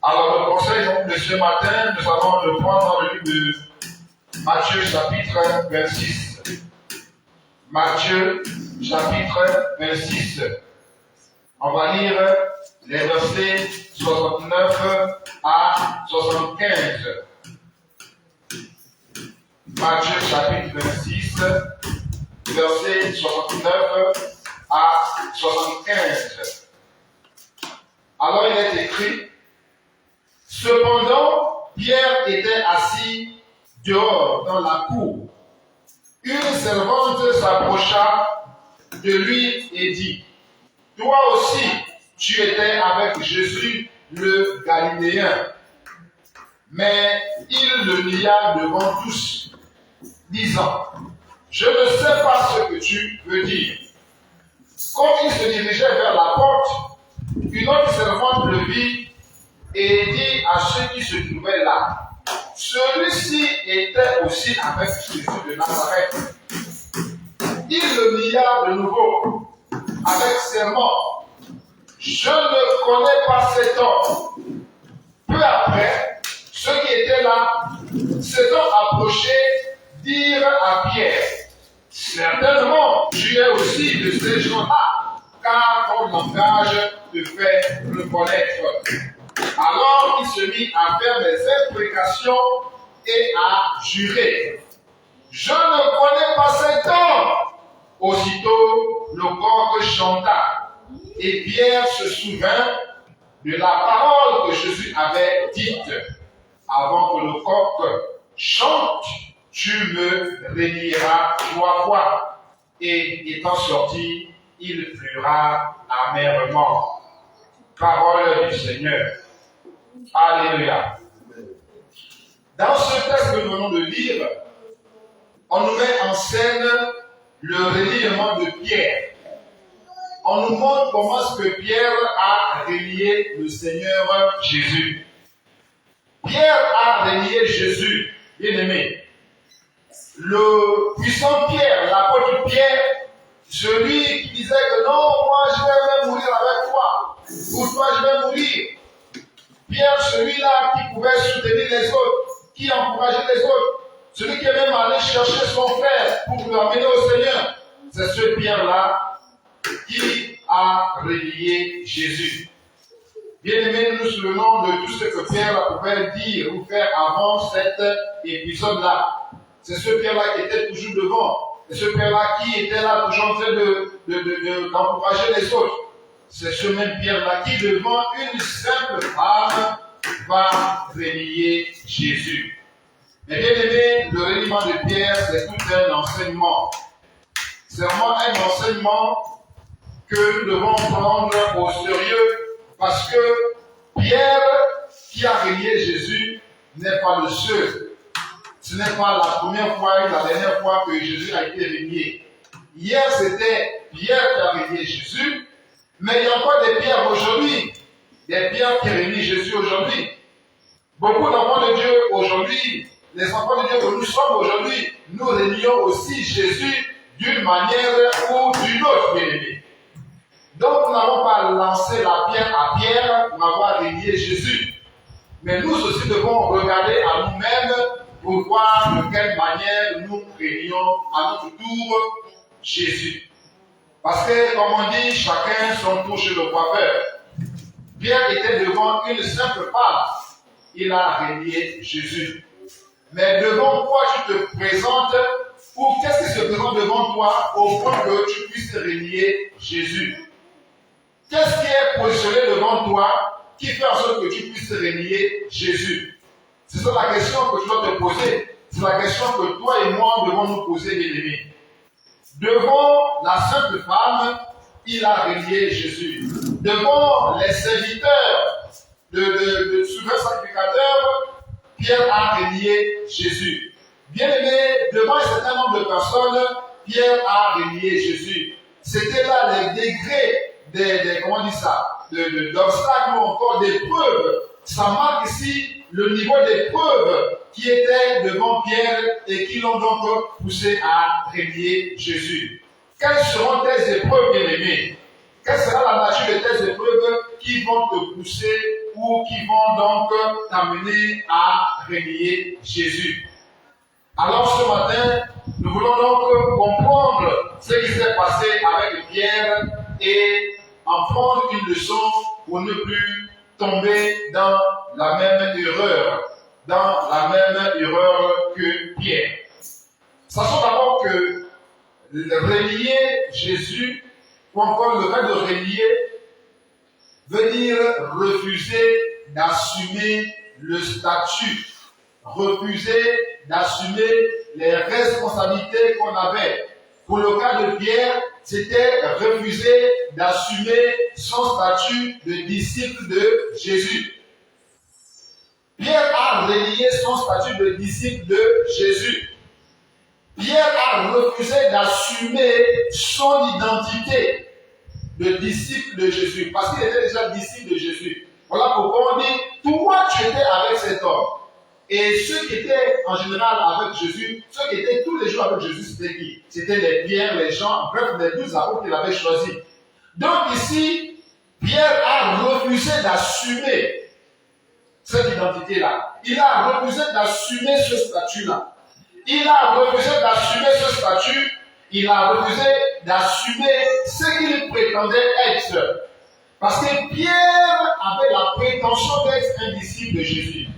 Alors le conseil donc, de ce matin, nous allons le prendre dans le livre de Matthieu chapitre 26. Matthieu chapitre 26. On va lire les versets 69 à 75. Matthieu chapitre 26, versets 69 à 75. Alors il est écrit: Cependant, Pierre était assis dehors dans la cour. Une servante s'approcha de lui et dit: Toi aussi, tu étais avec Jésus le Galiléen. Mais il le nia devant tous, disant: Je ne sais pas ce que tu veux dire. Comme il se dirigeait vers la porte, une autre servante le vit et dit à ceux qui se trouvaient là: Celui-ci était aussi avec Jésus de Nazareth. Il le nia de nouveau avec serment: Je ne connais pas cet homme. Peu après, ceux qui étaient là, s'étant approchés, dirent à Pierre: Certainement, tu es aussi de ces gens-là, car ton langage te fait reconnaître. Alors il se mit à faire des imprécations et à jurer: Je ne connais pas cet homme. Aussitôt, le coq chanta, et Pierre se souvint de la parole que Jésus avait dite: Avant que le coq chante, tu me renieras 3 fois. Et étant sorti, il pleura amèrement. Parole du Seigneur. Alléluia. Dans ce texte que nous venons de lire, on nous met en scène le reniement de Pierre. On nous montre comment est-ce que Pierre a renié le Seigneur Jésus. Pierre a renié Jésus, bien-aimé. Le puissant Pierre, l'apôtre Pierre, celui qui disait que non, moi je vais même mourir avec toi. Pour toi je vais mourir. Pierre, celui-là qui pouvait soutenir les autres, qui encourageait les autres, celui qui est même allé chercher son frère pour l'amener au Seigneur. C'est ce Pierre-là qui a renié Jésus. Bien-aimés, nous souvenons de tout ce que Pierre pouvait dire ou faire avant cet épisode-là. C'est ce Pierre-là qui était toujours devant. C'est ce Pierre-là qui était là toujours en train d'encourager les autres. C'est ce même Pierre-là qui, devant une simple femme, va renier Jésus. Mais bien aimé, le reniement de Pierre, c'est tout un enseignement. C'est vraiment un enseignement que nous devons prendre au sérieux, parce que Pierre, qui a renié Jésus, n'est pas le seul. Ce n'est pas la première fois et la dernière fois que Jésus a été renié. Hier, c'était Pierre qui a renié Jésus, mais il y a encore des pierres aujourd'hui, des pierres qui renient Jésus aujourd'hui. Beaucoup d'enfants de Dieu aujourd'hui, les enfants de Dieu que nous sommes aujourd'hui, nous renions aussi Jésus d'une manière ou d'une autre, bien-aimé. Donc nous n'avons pas lancé la pierre à Pierre pour avoir renié Jésus. Mais nous aussi devons regarder à nous-mêmes pour voir de quelle manière nous renions à notre tour Jésus. Parce que, comme on dit, chacun son tour chez le coiffeur. Pierre était devant une simple femme. Il a renié Jésus. Mais devant quoi tu te présentes, ou qu'est-ce qui se présente devant toi au point que tu puisses renier Jésus? Qu'est-ce qui est positionné devant toi qui fait en sorte que tu puisses renier Jésus? C'est ça la question que tu dois te poser. C'est la question que toi et moi devons nous poser, bien-aimés. Devant la simple femme, il a renié Jésus. Devant les serviteurs de souverain sacrificateur, Pierre a renié Jésus. Bien-aimé, devant un certain nombre de personnes, Pierre a renié Jésus. C'était là les degrés d'obstacles ou encore d'épreuves. Ça marque ici le niveau d'épreuve qui était devant Pierre et qui l'ont donc poussé à renier Jésus. Quelles seront tes épreuves, bien-aimés? Quelle sera la nature de tes épreuves qui vont te pousser ou qui vont donc t'amener à renier Jésus. Alors ce matin, nous voulons donc comprendre ce qui s'est passé avec Pierre et en prendre une leçon pour ne plus tomber dans la même erreur que Pierre. Sachons d'abord que renier Jésus, ou encore le fait de renier, veut dire refuser d'assumer le statut, refuser d'assumer les responsabilités qu'on avait. Pour le cas de Pierre, c'était refuser d'assumer son statut de disciple de Jésus. Pierre a renié son statut de disciple de Jésus. Pierre a refusé d'assumer son identité de disciple de Jésus, parce qu'il était déjà disciple de Jésus. Voilà pourquoi on dit, toi tu étais avec cet homme. Et ceux qui étaient en général avec Jésus, ceux qui étaient tous les jours avec Jésus, c'était qui? C'était les Pierre, les Jean, bref, les 12 apôtres qu'il avait choisis. Donc ici, Pierre a refusé d'assumer cette identité-là. Il a refusé d'assumer ce statut-là. Il a refusé d'assumer ce statut. Il a refusé d'assumer ce qu'il prétendait être. Parce que Pierre avait la prétention d'être un disciple de Jésus.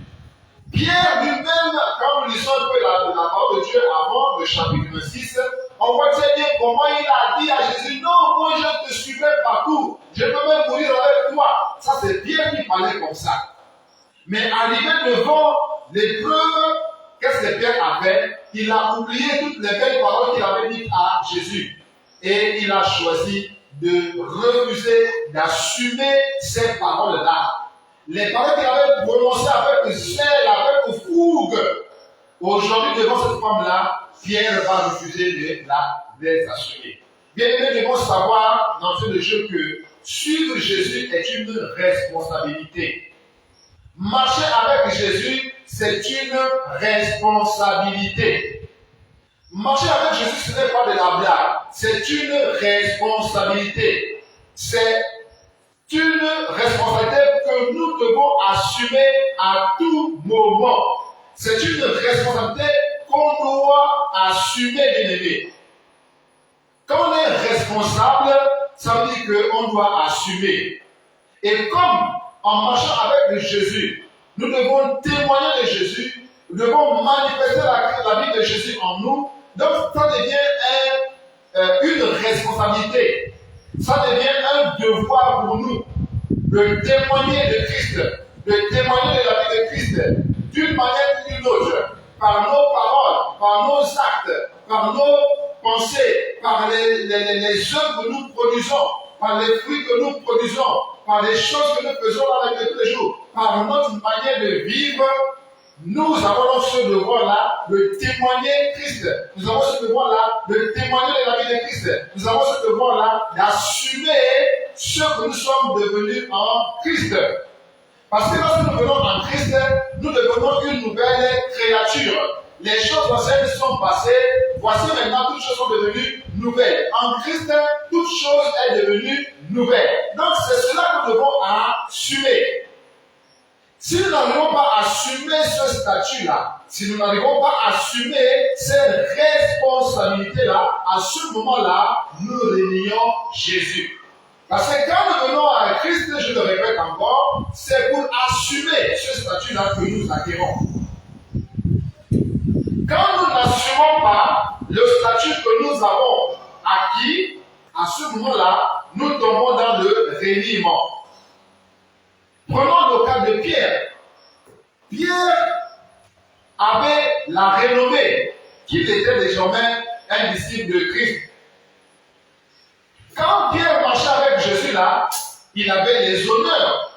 Pierre lui-même, quand nous lisons un peu la parole de Dieu avant le chapitre 6, on voit très bien comment il a dit à Jésus, non, moi je te suivrai partout, je peux même mourir avec toi. Ça c'est Pierre qui parlait comme ça. Mais arrivé devant l'épreuve, qu'est-ce que Pierre a fait? Il a oublié toutes les belles paroles qu'il avait dites à Jésus. Et il a choisi de refuser d'assumer ces paroles-là. Les paroles qu'il avait prononcées avec zèle, avec fougue. Aujourd'hui, devant cette femme-là, Pierre va refuser de les assumer. Bien aimé, nous devons savoir d'entrée de jeu que suivre Jésus est une responsabilité. Marcher avec Jésus, c'est une responsabilité. Marcher avec Jésus, ce n'est pas de la blague. C'est une responsabilité. C'est une responsabilité que nous devons assumer à tout moment. C'est une responsabilité qu'on doit assumer, bien aimé. Quand on est responsable, ça veut dire qu'on doit assumer. Et comme en marchant avec Jésus, nous devons témoigner de Jésus, nous devons manifester la vie de Jésus en nous, donc ça devient une responsabilité. Ça devient un devoir pour nous de témoigner de Christ, de témoigner de la vie de Christ d'une manière ou d'une autre, par nos paroles, par nos actes, par nos pensées, par les œuvres que nous produisons, par les fruits que nous produisons, par les choses que nous faisons dans la vie de tous les jours, par notre manière de vivre. Nous avons ce devoir-là de témoigner Christ. Nous avons ce devoir-là de témoigner de la vie de Christ. Nous avons ce devoir-là d'assumer ce que nous sommes devenus en Christ. Parce que lorsque nous venons en Christ, nous devenons une nouvelle créature. Les choses anciennes sont passées. Voici maintenant, toutes choses sont devenues nouvelles. En Christ, toute chose est devenue nouvelle. Donc c'est cela que nous devons assumer. Si nous n'arrivons pas à assumer ce statut-là, si nous n'arrivons pas à assumer cette responsabilité-là, à ce moment-là, nous réunions Jésus. Parce que quand nous venons à Christ, je le répète encore, c'est pour assumer ce statut-là que nous acquérons. Quand nous n'assumons pas le statut que nous avons acquis, à ce moment-là, nous tombons dans le reniement. Prenons le cas de Pierre. Pierre avait la renommée qu'il était désormais un disciple de Christ. Quand Pierre marchait avec Jésus là, il avait les honneurs.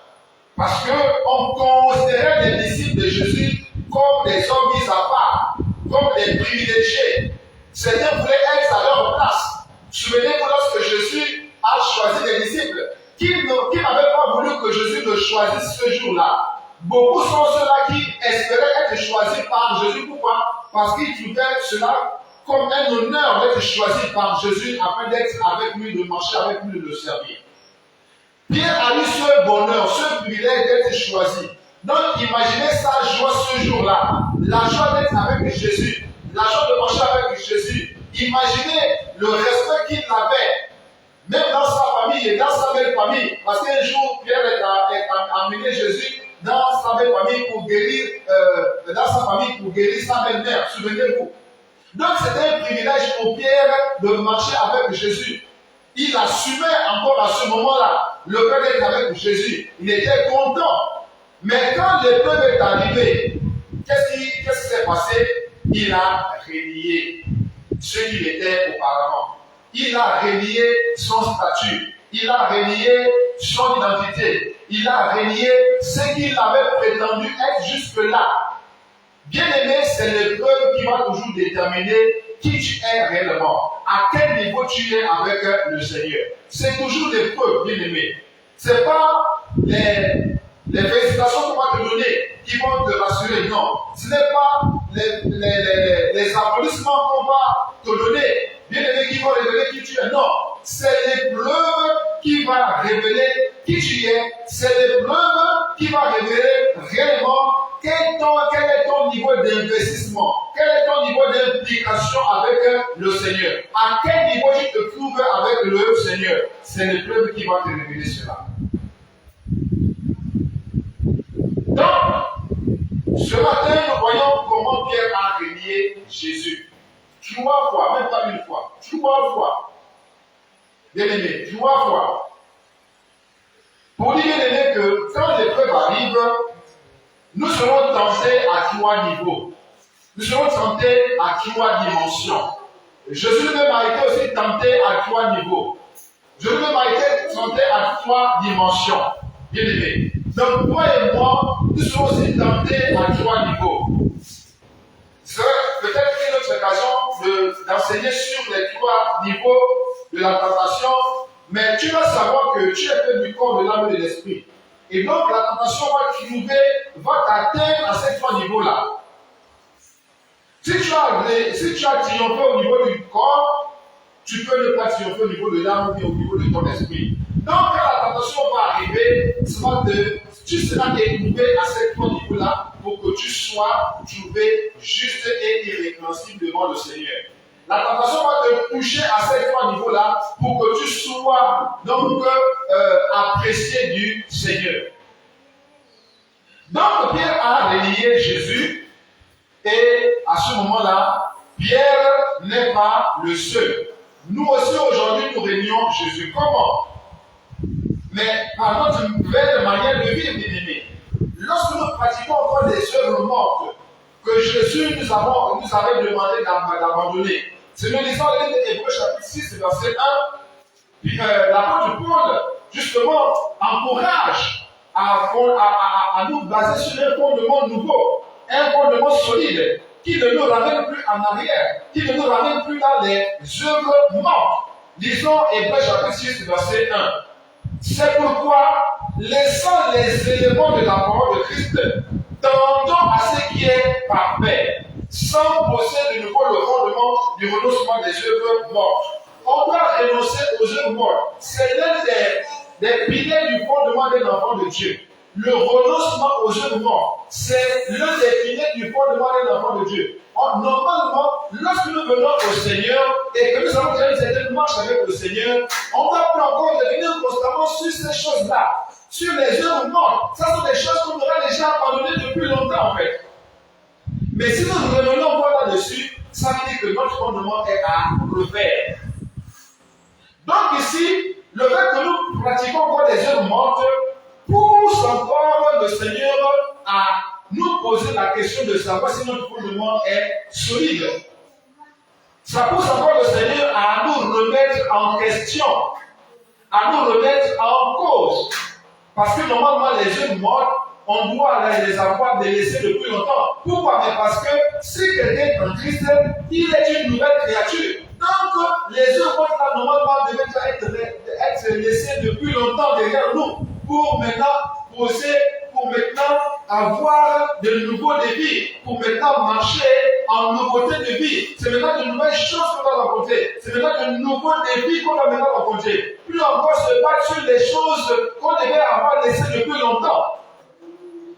Parce qu'on considérait les disciples de Jésus comme des hommes mis à part, comme des privilégiés. Certains voulaient être à leur place. Souvenez-vous lorsque Jésus a choisi les disciples, qui n'avaient pas voulu que Jésus le choisisse ce jour-là. Beaucoup sont ceux-là qui espéraient être choisis par Jésus. Pourquoi? Parce qu'ils trouvaient cela comme un honneur d'être choisi par Jésus afin d'être avec lui, de marcher avec lui, de le servir. Pierre a eu ce bonheur, ce privilège d'être choisi. Donc imaginez sa joie ce jour-là. La joie d'être avec Jésus. La joie de marcher avec Jésus. Imaginez le respect qu'il avait. Même dans sa famille et dans sa belle famille. Parce qu'un jour, Pierre a amené Jésus dans sa belle famille pour guérir, sa belle-mère. Souvenez-vous. Donc c'était un privilège pour Pierre de marcher avec Jésus. Il assumait encore à ce moment-là le fait d'être avec Jésus. Il était content. Mais quand l'épreuve est arrivée, qu'est-ce qui s'est passé? Il a renié ce qu'il était auparavant. Il a renié son statut. Il a renié son identité. Il a renié ce qu'il avait prétendu être jusque-là. Bien-aimé, c'est l'épreuve qui va toujours déterminer qui tu es réellement. À quel niveau tu es avec le Seigneur. C'est toujours l'épreuve, bien-aimé. Ce n'est pas les félicitations qu'on va te donner qui vont te rassurer, non. Ce n'est pas les applaudissements qu'on va te donner, bien-aimé, qui vont révéler qui tu es, non. C'est l'épreuve qui va révéler qui tu es. C'est l'épreuve qui va révéler réellement quel est ton niveau d'investissement, quel est ton niveau d'implication avec le Seigneur. À quel niveau tu te trouves avec le Seigneur. C'est l'épreuve qui va te révéler cela. Donc, ce matin, nous voyons comment Pierre a renié Jésus. 3 fois, même pas une fois. 3 fois. Bien-aimé, 3 fois. Pour dire, bien-aimé, que quand l'épreuve arrive, nous serons tentés à 3 niveaux. Nous serons tentés à 3 dimensions. Jésus lui-même a été aussi tenté à 3 niveaux. Jésus lui-même a été tenté à 3 dimensions. Bien-aimé. Donc, toi et moi, nous serons aussi tentés à 3 niveaux. C'est peut-être une autre occasion d'enseigner sur les 3 niveaux de la tentation, mais tu vas savoir que tu es fait du corps, de l'âme et de l'esprit. Et donc, la tentation va t'atteindre à ces 3 niveaux-là. Si tu as triomphé au niveau du corps, tu peux ne pas triompher au niveau de l'âme ou au niveau de ton esprit. Donc, quand la tentation va arriver, tu seras éprouvé à ces 3 niveaux-là pour que tu sois trouvé juste et irrépréhensible devant le Seigneur. La tentation va te toucher à ces 3 niveaux-là pour que tu sois donc apprécié du Seigneur. Donc, Pierre a relié Jésus et à ce moment-là, Pierre n'est pas le seul. Nous aussi aujourd'hui, nous réunions Jésus. Comment? Mais par notre nouvelle manière de vivre, bien-aimés. Lorsque nous pratiquons encore des œuvres mortes que Jésus nous avait demandé d'abandonner. Si nous lisons l'Hébreux chapitre 6, verset 1, puis l'apôtre Paul, justement, encourage à nous baser sur un fondement nouveau, un fondement solide, qui ne nous ramène plus en arrière, qui ne nous ramène plus dans les œuvres mortes. Lisons Hébreux chapitre 6, verset 1. C'est pourquoi, laissant les éléments de la parole de Christ, tendons à ce qui est parfait, sans posséder de nouveau le fondement du renoncement des œuvres mortes. On doit renoncer aux œuvres mortes. C'est l'un des piliers du fondement d'un enfant de Dieu. Le renoncement aux œuvres mortes, c'est l'un des piliers du fondement d'un enfant de Dieu. Normalement, lorsque nous venons au Seigneur et que nous avons déjà une certaine marche avec le Seigneur, on va plus encore revenir constamment sur ces choses-là, sur les œuvres mortes. Ça sont des choses qu'on aurait déjà abandonnées depuis longtemps en fait. Mais si nous revenons encore là-dessus, ça veut dire que notre fondement est à refaire. Donc ici, le fait que nous pratiquons encore des œuvres mortes pousse encore le Seigneur à nous poser la question de savoir si notre fondement est solide. Ça pousse encore le Seigneur à nous remettre en question, à nous remettre en cause. Parce que normalement, les œuvres mortes, on doit les avoir délaissées depuis longtemps. Pourquoi? Mais parce que si quelqu'un est en Christ, il est une nouvelle créature. Donc, les œuvres mortes, là, normalement, devaient être laissées depuis longtemps derrière nous. Pour maintenant poser, pour maintenant avoir de nouveaux défis, pour maintenant marcher en nouveauté de vie. C'est maintenant de nouvelles choses qu'on doit rencontrer. C'est maintenant de nouveaux défis qu'on doit maintenant rencontrer. Plus encore se battre sur les choses qu'on devait avoir laissées depuis longtemps.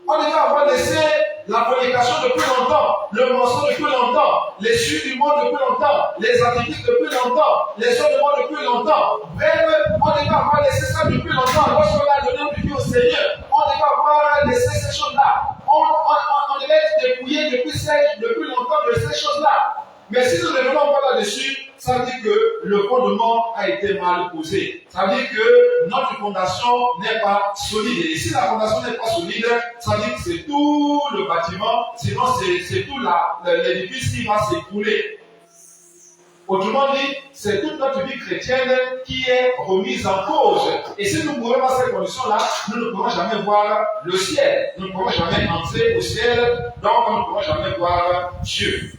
On devait avoir laissé la fornication depuis longtemps, le mensonge depuis longtemps, les suites du monde depuis longtemps, les activités depuis longtemps, les choses du monde depuis longtemps. Bref, on devait avoir laissé ça depuis longtemps. Lorsqu'on a donné notre vie au Seigneur, on devait avoir laissé ces choses-là. On devait être dépouillé depuis longtemps de ces choses-là. Mais si nous ne revenons pas là-dessus, ça veut dire que le fondement a été mal posé. Ça veut dire que notre fondation n'est pas solide. Et si la fondation n'est pas solide, ça veut dire que c'est tout le bâtiment, sinon c'est tout l'édifice qui va s'écrouler. Autrement dit, c'est toute notre vie chrétienne qui est remise en cause. Et si nous ne mourons pas ces conditions-là, nous ne pourrons jamais voir le ciel. Nous ne pourrons jamais entrer au ciel, donc nous ne pourrons jamais voir Dieu.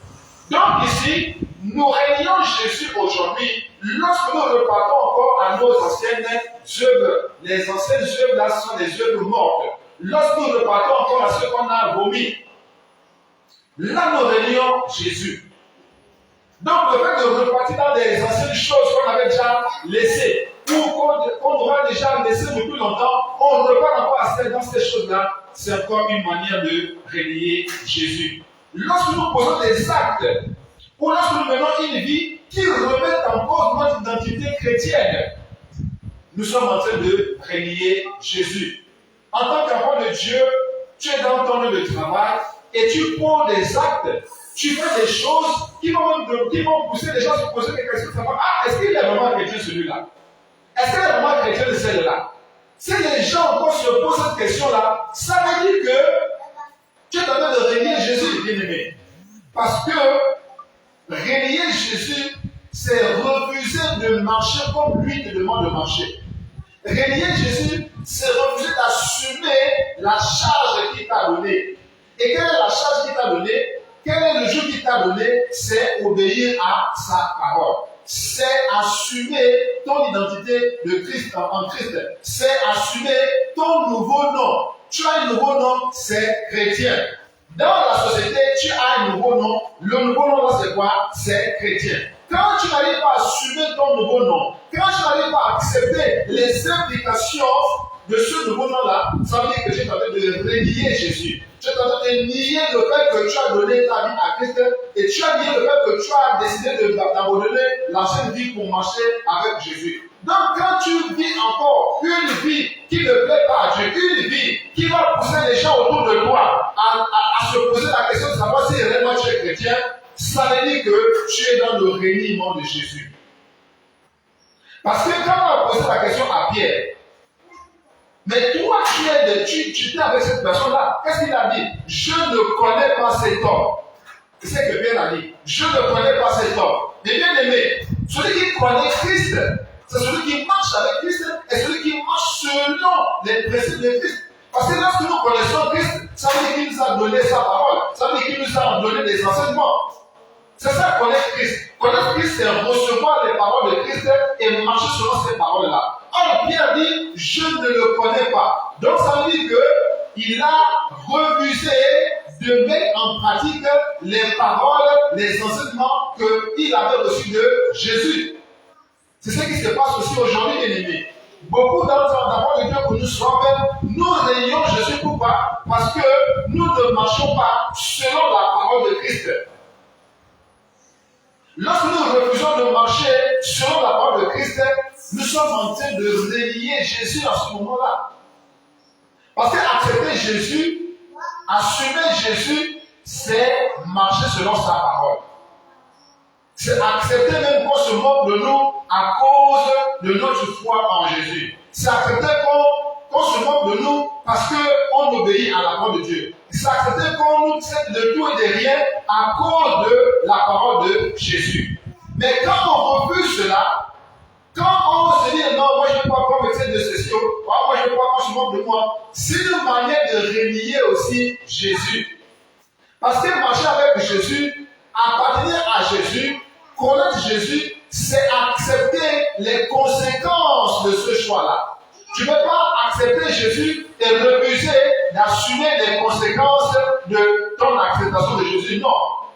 Donc ici, nous régnons Jésus aujourd'hui lorsque nous repartons encore à nos anciennes œuvres. Les anciennes œuvres là sont des œuvres mortes. Lorsque nous repartons encore à ce qu'on a vomi, là nous régnons Jésus. Donc le fait de repartir dans les anciennes choses qu'on avait déjà laissées, ou qu'on aura déjà laissées depuis longtemps, on repart encore dans ces choses-là, c'est encore une manière de régner Jésus. Lorsque nous posons des actes, ou lorsque nous menons une vie qui remet en cause notre identité chrétienne, nous sommes en train de régner Jésus. En tant qu'enfant de Dieu, tu es dans ton lieu de travail et tu poses des actes, tu fais des choses qui vont pousser les gens à se poser des questions de savoir, est-ce qu'il est vraiment chrétien celui-là? Est-ce qu'il est vraiment chrétien de celle-là? Si les gens encore se posent cette question-là, ça veut dire que tu es en train de régner Jésus, bien-aimé. Parce que régner Jésus, c'est refuser de marcher comme lui te demande de marcher. Régner Jésus, c'est refuser d'assumer la charge qu'il t'a donnée. Et quelle est la charge qu'il t'a donnée? Quel est le jeu qu'il t'a donné? C'est obéir à sa parole. C'est assumer ton identité de Christ en Christ. C'est assumer ton nouveau nom. Tu as un nouveau nom, c'est chrétien. Dans la société, tu as un nouveau nom. Le nouveau nom, c'est quoi? C'est chrétien. Quand tu n'arrives pas à assumer ton nouveau nom, quand tu n'arrives pas à accepter les implications de ce nouveau nom-là, ça veut dire que tu es en train de renier Jésus. Tu es en train de nier le fait que tu as donné ta vie à Christ et tu as nié le fait que tu as décidé d'abandonner l'ancienne vie pour marcher avec Jésus. Donc quand tu vis encore une vie qui ne plaît pas à Dieu, une vie qui va pousser les gens autour de toi à se poser la question de savoir si réellement tu es chrétien, ça veut dire que tu es dans le reniement de Jésus. Parce que quand on a posé la question à Pierre, mais toi, tu étais avec cette personne-là. Qu'est-ce qu'il a dit? Je ne connais pas cet homme. C'est ce que Pierre a dit. Je ne connais pas cet homme. Mais bien aimé, celui qui connaît Christ, c'est celui qui marche avec Christ et celui qui marche selon les principes de Christ. Parce que lorsque nous connaissons Christ, ça veut dire qu'il nous a donné sa parole. Ça veut dire qu'il nous a donné des enseignements. C'est ça connaître Christ. Connaître Christ, c'est recevoir les paroles de Christ et marcher selon ces paroles-là. Or, Pierre dit, je ne le connais pas. Donc, ça veut dire qu'il a refusé de mettre en pratique les paroles, les enseignements qu'il avait reçus de Jésus. C'est ce qui se passe aussi aujourd'hui, bien aimés. Beaucoup d'enfants de Dieu que nous sommes, nous régnons Jésus. Pourquoi? Parce que nous ne marchons pas selon la parole de Christ. Lorsque nous refusons de marcher selon la parole de Christ, nous sommes en train de renier Jésus à ce moment-là. Parce qu'accepter Jésus, assumer Jésus, c'est marcher selon sa parole. C'est accepter même qu'on se moque de nous à cause de notre foi en Jésus. C'est accepter qu'on se moque de nous parce qu'on obéit à la parole de Dieu. C'est accepter qu'on nous traite de tout et de rien à cause de la parole de Jésus. Mais quand on refuse cela, quand on se dit non, moi je ne peux pas qu'on me traite de ceci, moi je ne peux pas qu'on se moque de moi, c'est une manière de renier aussi Jésus. Parce que marcher avec Jésus, appartenir à Jésus, connaître Jésus, c'est accepter les conséquences de ce choix-là. Tu ne peux pas accepter Jésus et refuser d'assumer les conséquences de ton acceptation de Jésus. Non.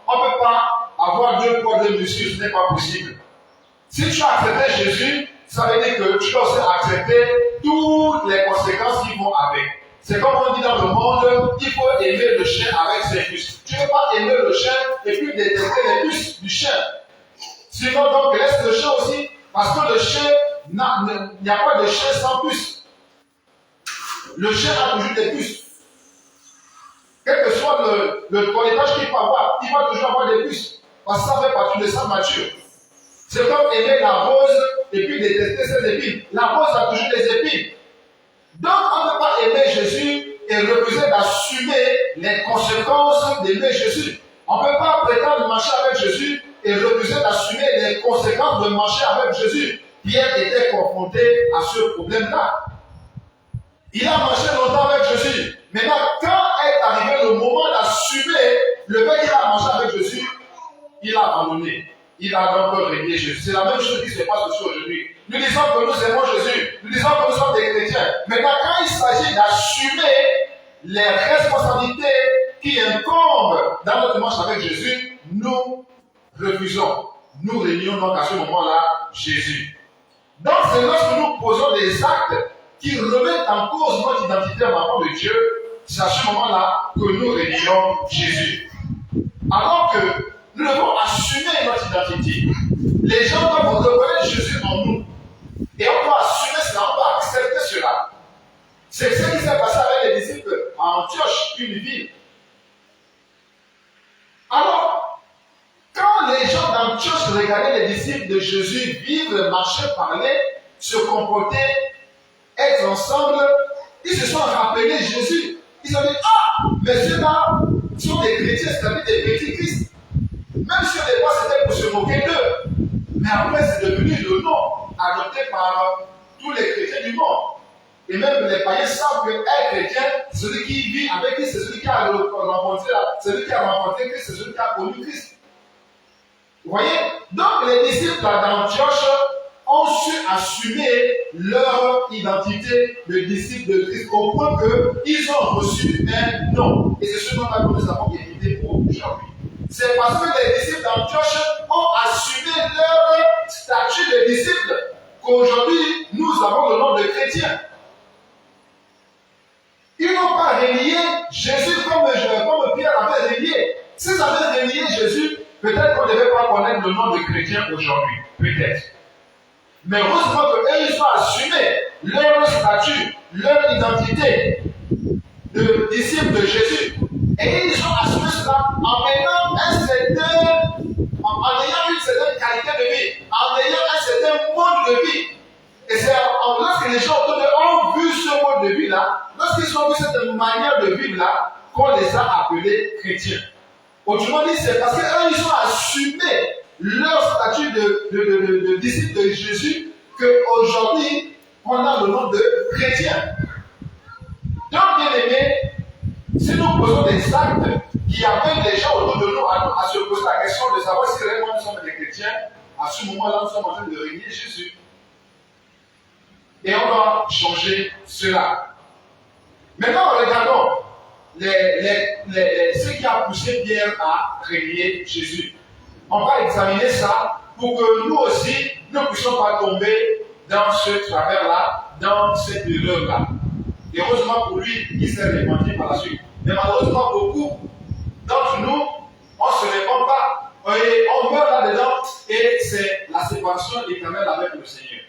On ne peut pas avoir 2 poids 2 mesures, ce n'est pas possible. Si tu as accepté Jésus, ça veut dire que tu dois aussi accepter toutes les conséquences qui vont avec. C'est comme on dit dans le monde, il faut aimer le chien avec ses puces. Tu ne peux pas aimer le chien et puis détester les puces du chien. Sinon, donc, laisse le chien aussi, parce que le chien, il n'y a pas de chien sans puces. Le chien a toujours des puces. Quel que soit le toilettage qu'il peut avoir, il va toujours avoir des puces. Parce que ça fait partie de sa nature. C'est comme aimer la rose et puis détester ses épines. La rose a toujours des épines. Donc, on ne peut pas aimer Jésus et refuser d'assumer les conséquences d'aimer Jésus. On ne peut pas prétendre marcher avec Jésus et refuser d'assumer les conséquences de marcher avec Jésus. Pierre était confronté à ce problème-là. Il a marché longtemps avec Jésus. Maintenant, quand est arrivé le moment d'assumer le fait qu'il a marché avec Jésus, il a abandonné. Il a donc régné Jésus. C'est la même chose qui se passe aussi aujourd'hui. Nous disons que nous aimons Jésus. Nous disons que nous sommes des chrétiens. Maintenant, quand il s'agit d'assumer les responsabilités qui incombent dans notre marche avec Jésus, nous refusons. Nous réunions donc à ce moment-là Jésus. Donc, c'est lorsque nous posons des actes qui remettent en cause notre identité en enfant de Dieu, c'est à ce moment-là que nous réunions Jésus. Alors que nous devons assumer notre identité. Les gens doivent reconnaître Jésus en nous. Et on doit assumer cela, on doit accepter cela. C'est ce qui s'est passé avec les disciples à Antioche, une ville. Alors, quand les gens d'Antioche regardaient les disciples de Jésus vivre, marcher, parler, se comporter, être ensemble, ils se sont rappelés Jésus. Ils ont dit, ah, mais ceux-là sont des chrétiens, c'est-à-dire des petits Christ. Même si au départ c'était pour se moquer d'eux. Mais après c'est devenu le nom adopté par tous les chrétiens du monde. Et même les païens savent qu'être chrétien, c'est celui qui vit avec Christ, c'est celui qui a rencontré Christ, c'est celui qui a connu Christ. Vous voyez? Donc les disciples d'Antioche ont su assumer leur identité de disciples de Christ au point qu'ils ont reçu un nom. Et c'est ce nom-là que nous avons hérité pour aujourd'hui. C'est parce que les disciples d'Antioche ont assumé leur statut de disciples qu'aujourd'hui nous avons le nom de chrétiens. Ils n'ont pas renié Jésus comme Pierre avait renié. S'ils avaient renié Jésus, peut-être qu'on ne devait pas connaître le nom de chrétien aujourd'hui. Peut-être. Mais heureusement qu'eux, ils ont assumé leur statut, leur identité de disciples de Jésus. Et ils ont assumé cela en ayant une certaine qualité de vie, en ayant un certain mode de vie. Et c'est lorsque les gens autour d'eux ont vu ce mode de vie-là, lorsqu'ils ont vu cette manière de vivre-là, qu'on les a appelés chrétiens. Autrement dit, c'est parce qu'eux, ils ont assumé leur statut de disciples de Jésus qu'aujourd'hui, on a le nom de chrétiens. Donc, bien aimés, si nous posons des actes qui amènent les gens autour de nous à se poser la question de savoir si réellement nous sommes des chrétiens, à ce moment-là, nous sommes en train de régner Jésus. Et on doit changer cela. Maintenant, regardons ce qui a poussé Pierre à régner Jésus. On va examiner ça pour que nous aussi, nous ne puissions pas tomber dans ce travers-là, dans cette erreur-là. Et heureusement pour lui, il s'est répandu par la suite. Mais malheureusement, beaucoup d'entre nous, on ne se répand pas. Et on meurt là-dedans et c'est la séparation éternelle avec le Seigneur.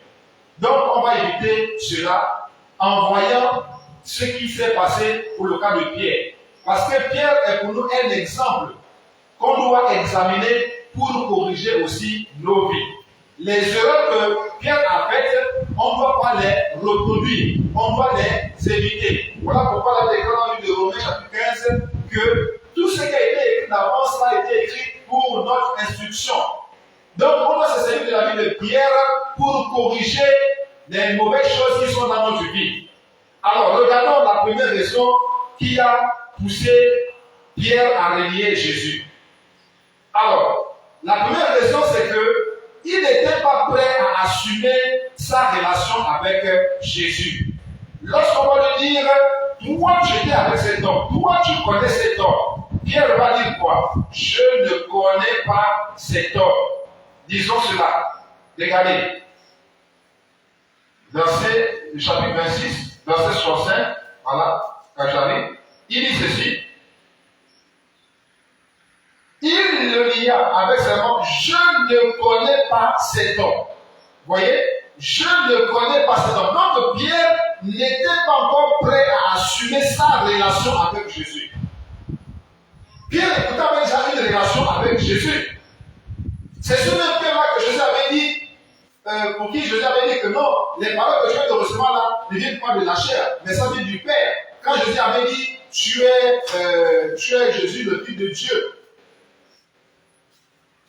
Donc, on va éviter cela en voyant ce qui s'est passé pour le cas de Pierre. Parce que Pierre est pour nous un exemple qu'on doit examiner pour corriger aussi nos vies. Les erreurs que Pierre a faites, on ne doit pas les reproduire, on doit les éviter. Voilà pourquoi la Bible de Romains chapitre 15, que tout ce qui a été écrit d'avance a été écrit pour notre instruction. Donc on doit se servir de la vie de Pierre pour corriger les mauvaises choses qui sont dans notre vie. Alors regardons la première raison qui a poussé Pierre à renier Jésus. Alors, la première raison c'est que il n'était pas prêt à assumer sa relation avec Jésus. Lorsqu'on va lui dire, toi tu étais avec cet homme, toi tu connais cet homme, Pierre va dire quoi? Je ne connais pas cet homme. Disons cela. Regardez. Verset, chapitre 26, verset 65, voilà, quand j'arrive, il dit ceci. Il le lia avec ses mots, je ne connais pas cet homme. Vous voyez? Je ne connais pas cet homme. Donc Pierre n'était pas encore prêt à assumer sa relation avec Jésus. Pierre pourtant avait déjà une relation avec Jésus. C'est ce même Pierre-là que Jésus avait dit, pour qui Jésus avait dit que non, les paroles que tu viens de recevoir là ne viennent pas de la chair, mais ça vient du Père. Quand Jésus avait dit, tu es Jésus, le Fils de Dieu.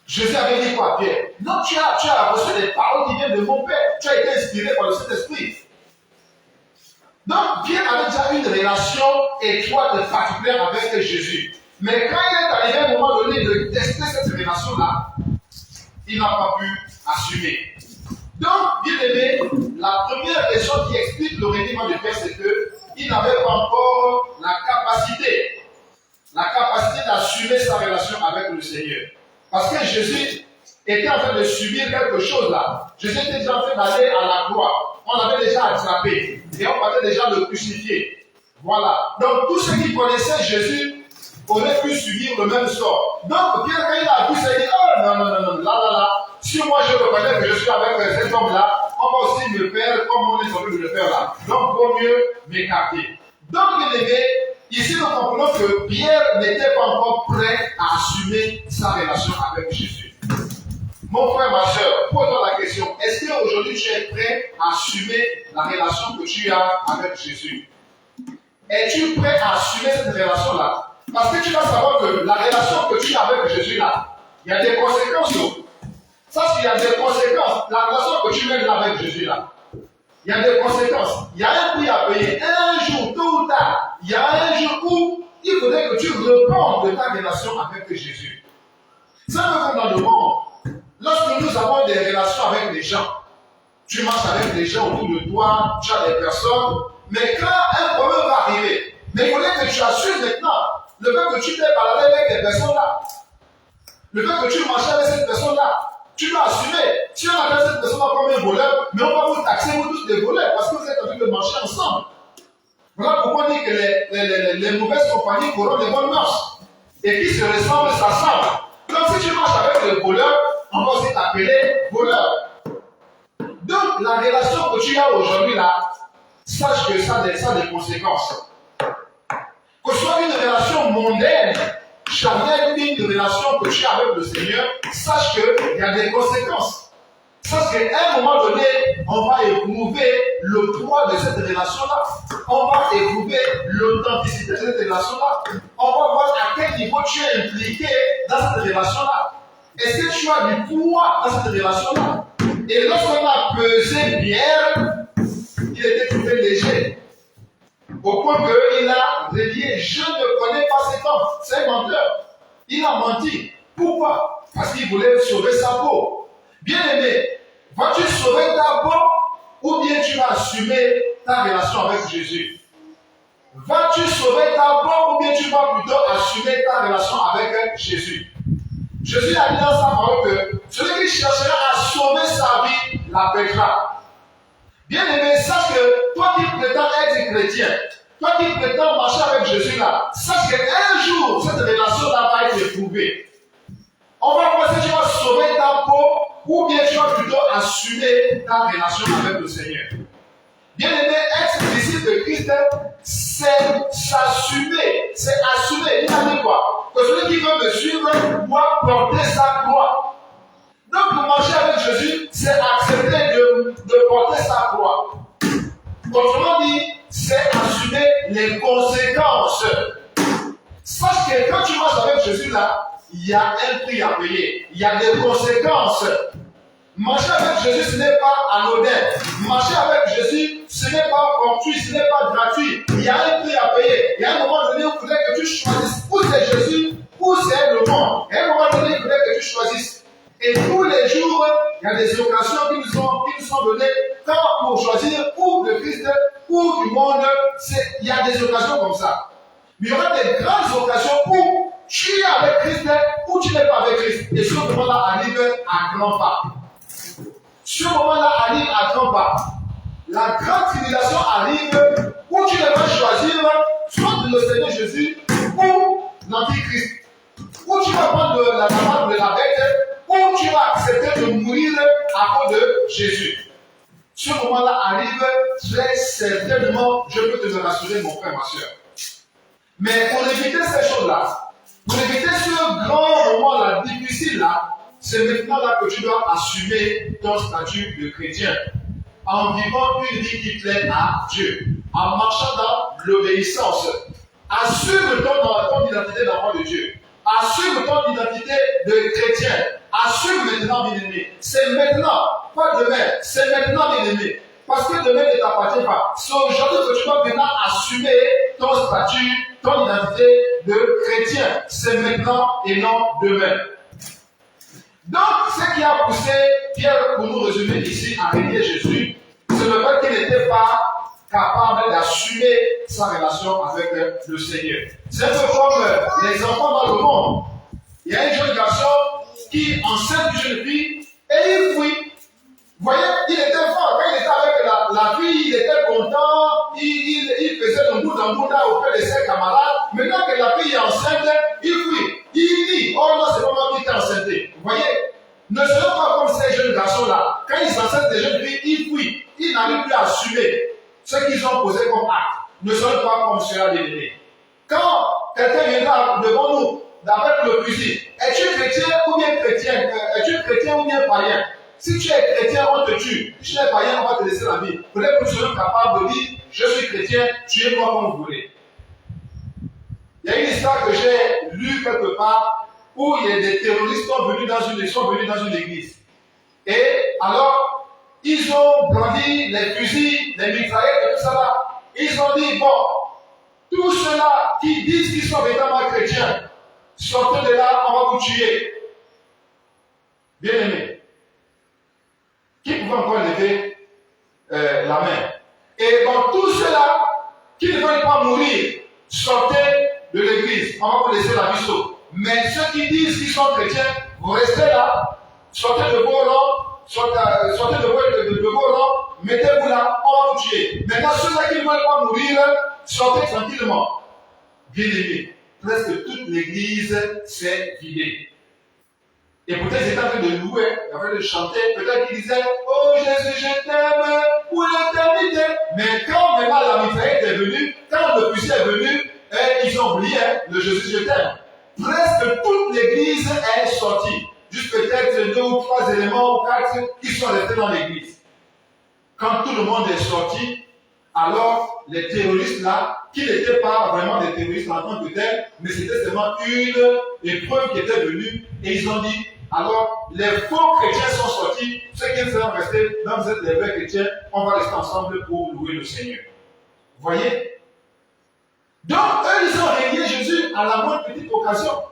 Jésus avait dit quoi, Pierre? Non, tu as reçu des paroles qui viennent de mon Père. Tu as été inspiré par le Saint-Esprit. Donc, Pierre avait déjà une relation étroite et particulière avec Jésus. Mais quand il est arrivé à un moment donné de tester cette relation-là, il n'a pas pu assumer. Donc, bien aimé, la première raison qui explique le reniement de Pierre, c'est qu'il n'avait pas encore la capacité d'assumer sa relation avec le Seigneur. Parce que Jésus était en train de subir quelque chose là. Jésus était déjà en train d'aller à la croix. On l'avait déjà attrapé. Et on partait déjà de le crucifier. Voilà. Donc, tous ceux qui connaissaient Jésus auraient pu subir le même sort. Donc, Pierre, quand il a vu ça, il dit, oh non, là. Si moi je reconnais que je suis avec cet homme-là, on va aussi me faire comme on est en train de le faire là. Donc, vaut mieux m'écarter. Donc, bien aimé, ici nous comprenons que Pierre n'était pas encore prêt à assumer sa relation avec Jésus. Mon frère, ma soeur, pose-toi la question, est-ce qu'aujourd'hui tu es prêt à assumer la relation que tu as avec Jésus? Es-tu prêt à assumer cette relation-là? Parce que tu vas savoir que la relation que tu as avec Jésus là, il y a des conséquences. Ça, il y a des conséquences. La relation que tu mènes là avec Jésus là, il y a des conséquences. Il y a un prix à payer. Un jour, tôt ou tard, il y a un jour où il faudrait que tu répondes de ta relation avec Jésus. C'est un peu comme dans le monde. Lorsque nous avons des relations avec les gens, tu marches avec les gens autour de toi, tu as des personnes, mais quand un problème va arriver, mais il faudrait que tu assumes maintenant le fait que tu t'es baladé avec des personnes là, le fait que tu marches avec cette personne là, tu dois assumer. Si on appelle cette personne comme un voleur, mais on va vous taxer, vous tous des voleurs, parce que vous êtes en train de marcher ensemble. Voilà pourquoi on dit que les mauvaises compagnies corrompent les bonnes mœurs. Et qui se ressemblent, s'assemblent. Donc si tu marches avec les voleurs, on va aussi t'appeler voleur. Donc la relation que tu as aujourd'hui là, sache que ça a des conséquences. Que ce soit une relation mondaine, charnelle, une relation que tu as avec le Seigneur, sache qu'il y a des conséquences. Sache qu'à un moment donné, on va éprouver le poids de cette relation-là. On va éprouver l'authenticité de cette relation-là. On va voir à quel niveau tu es impliqué dans cette relation-là. Est-ce que tu as du poids dans cette relation-là? Et lorsqu'on a pesé Pierre, il était trouvé léger. Au point qu'il a relié, je ne connais pas cet homme, c'est un menteur. Il a menti. Pourquoi? Parce qu'il voulait sauver sa peau. Bien aimé, vas-tu sauver ta peau ou bien tu vas assumer ta relation avec Jésus? Vas-tu sauver ta peau ou bien tu vas plutôt assumer ta relation avec Jésus? Jésus a dit dans sa parole que celui qui cherchera à sauver sa vie la perdra. Bien aimé, sache que toi qui prétends être chrétien, toi qui prétends marcher avec Jésus là, sache qu'un jour, cette relation-là va être éprouvée. On va voir si tu vas sauver ta peau ou bien tu vas plutôt assumer ta relation avec le Seigneur. Bien aimé, être disciple de Christ, c'est s'assumer, c'est assumer. Il a dit quoi? Que celui qui veut me suivre doit porter sa croix. Donc, pour marcher avec Jésus, c'est accepter de porter sa croix. Autrement dit, c'est assumer les conséquences. Sache que quand tu marches avec Jésus là, il y a un prix à payer. Il y a des conséquences. Marcher avec Jésus, ce n'est pas anodin. Marcher avec Jésus, ce n'est pas fortuit, ce n'est pas gratuit. Il y a un prix à payer. Il y a un moment donné où il faudrait que tu choisisses où c'est Jésus, où c'est le monde. Il y a un moment donné où il faudrait que tu choisisses. Et tous les jours, il y a des occasions qui nous sont données, tant pour choisir ou le Christ ou du monde. Il y a des occasions comme ça. Mais il y aura des grandes occasions où tu es avec Christ ou tu n'es pas avec Christ. Et ce moment-là arrive à grands pas. Ce moment-là arrive à grands pas. La grande tribulation arrive où tu devras choisir soit le Seigneur Jésus ou l'Antichrist. Où tu vas prendre la marque de la bête, ou tu vas accepter de mourir à cause de Jésus. Ce moment-là arrive très certainement, je peux te le rassurer, mon frère, ma soeur. Mais pour éviter ces choses-là, pour éviter ce grand moment-là, difficile-là, c'est maintenant là que tu dois assumer ton statut de chrétien. En vivant une vie qui plaît à Dieu, en marchant dans l'obéissance. Assume ton identité d'enfant de Dieu. Assume ton identité de chrétien. Assume maintenant, bien-aimé. C'est maintenant, pas demain. C'est maintenant, bien-aimé. Parce que demain ne t'appartient pas. C'est aujourd'hui que tu dois maintenant assumer ton statut, ton identité de chrétien. C'est maintenant et non demain. Donc, ce qui a poussé Pierre, pour nous résumer ici, à régner Jésus, c'est le fait qu'il n'était pas capable d'assumer sa relation avec le Seigneur. C'est un peu comme les enfants dans le monde. Il y a un jeune garçon qui enceinte une jeune fille et il fuit. Vous voyez, il était fort. Quand il était avec la fille, il était content, il faisait le bout d'un bout auprès de ses camarades. Maintenant que la fille est enceinte, il fuit. Il dit, oh non, c'est pas moi qui t'ai enceinté. Vous voyez, ne soyons pas comme ces jeunes garçons-là. Quand ils enceintent des jeunes filles, ils fuient. Ils n'arrivent plus à assumer ce qu'ils ont posé comme acte. Ne soyons pas comme cela, bien-aimés. Quand quelqu'un viendra devant nous, avec le fusil, es-tu chrétien ou bien chrétien? Es-tu chrétien ou bien païen? Si tu es chrétien, on te tue. Si tu es païen, on va te laisser la vie. Peut-être que nous serons capables de dire, je suis chrétien, tuez-moi comme vous voulez. Il y a une histoire que j'ai lue quelque part où il y a des terroristes qui sont venus dans une église. Et alors, ils ont brandi les fusils, les mitraillettes et tout ça là. Ils ont dit, bon, tous ceux-là qui disent qu'ils sont véritablement chrétiens, sortez de là, on va vous tuer. Bien aimé. Qui pouvait encore lever la main? Et bon, tous ceux-là qui ne veulent pas mourir, sortez de l'église, on va vous laisser la vie sauve. Mais ceux qui disent qu'ils sont chrétiens, vous restez là, sortez de vos rangs, sortez de vos rangs, mettez-vous là, on va vous tuer. Maintenant, ceux-là qui ne veulent pas mourir, sortez tranquillement. Bien aimé, presque toute l'église s'est vidée. Et peut-être ils étaient en train de louer, en train de chanter, peut-être qu'ils disaient, oh Jésus, je t'aime, pour l'éternité. Mais quand maintenant la mitraillette est venue, quand le fusil est venu, ils ont oublié le Jésus, je t'aime. Presque toute l'église est sortie. Juste peut-être 2 ou 3 éléments ou 4 qui sont restés dans l'église. Quand tout le monde est sorti, alors les terroristes là, qui n'étaient pas vraiment des terroristes en tant que tels, mais c'était seulement une épreuve qui était venue, et ils ont dit, alors les faux chrétiens sont sortis, ceux qui sont restés, donc vous êtes les vrais chrétiens, on va rester ensemble pour louer le Seigneur. Vous voyez? Donc eux, ils ont régné Jésus à la moindre petite occasion.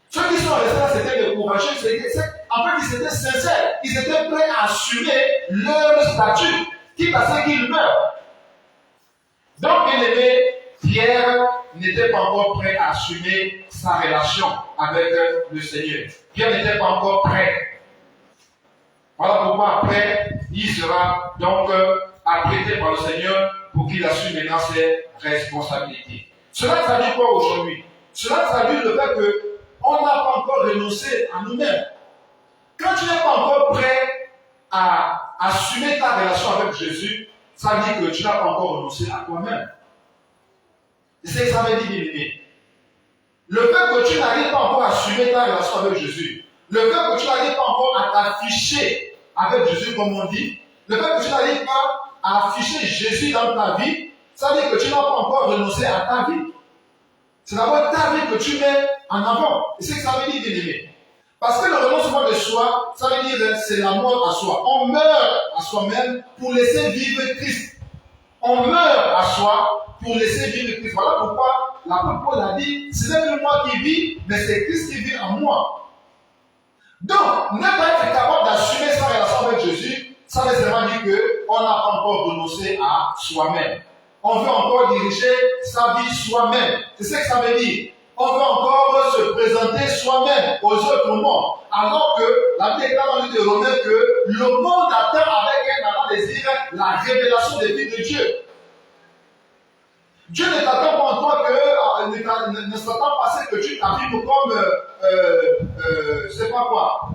Ceux qui sont restés là, c'était découragés, en fait, ils étaient sincères, ils étaient prêts à assumer leur statut, quitte à ce qu'ils meurent. Donc, bien aimé, Pierre n'était pas encore prêt à assumer sa relation avec le Seigneur. Pierre n'était pas encore prêt. Voilà pourquoi après, il sera donc apprêté par le Seigneur pour qu'il assume maintenant ses responsabilités. Cela traduit quoi aujourd'hui? Cela traduit le fait qu'on n'a pas encore renoncé à nous-mêmes. Quand tu n'es pas encore prêt à assumer ta relation avec Jésus, ça veut dire que tu n'as pas encore renoncé à toi-même. C'est ce que ça veut dire, bien-aimé. Le fait que tu n'arrives pas encore à assumer ta relation avec Jésus, le fait que tu n'arrives pas encore à t'afficher avec Jésus, comme on dit, le fait que tu n'arrives pas à afficher Jésus dans ta vie, ça veut dire que tu n'as pas encore renoncé à ta vie. C'est d'abord ta vie que tu mets en avant. Et c'est ce que ça veut dire, bien-aimé. Parce que le renoncement de soi, ça veut dire c'est la mort à soi. On meurt à soi-même pour laisser vivre Christ. On meurt à soi pour laisser vivre Christ. Voilà pourquoi l'apôtre Paul a dit, ce n'est plus moi qui vis, mais c'est Christ qui vit en moi. Donc, ne pas être capable d'assumer sa relation avec Jésus, ça veut seulement dire qu'on n'a pas encore renoncé à soi-même. On veut encore diriger sa vie soi-même. C'est ce que ça veut dire. on veut encore se présenter soi-même aux autres mondes. Alors que la Bible déclare dans le livre de Romains que le monde attend avec un ardent désir la révélation des fils de Dieu. Dieu ne t'attend pas en toi que, ne s'attend pas à ce que tu t'affirmes comme, je sais pas quoi,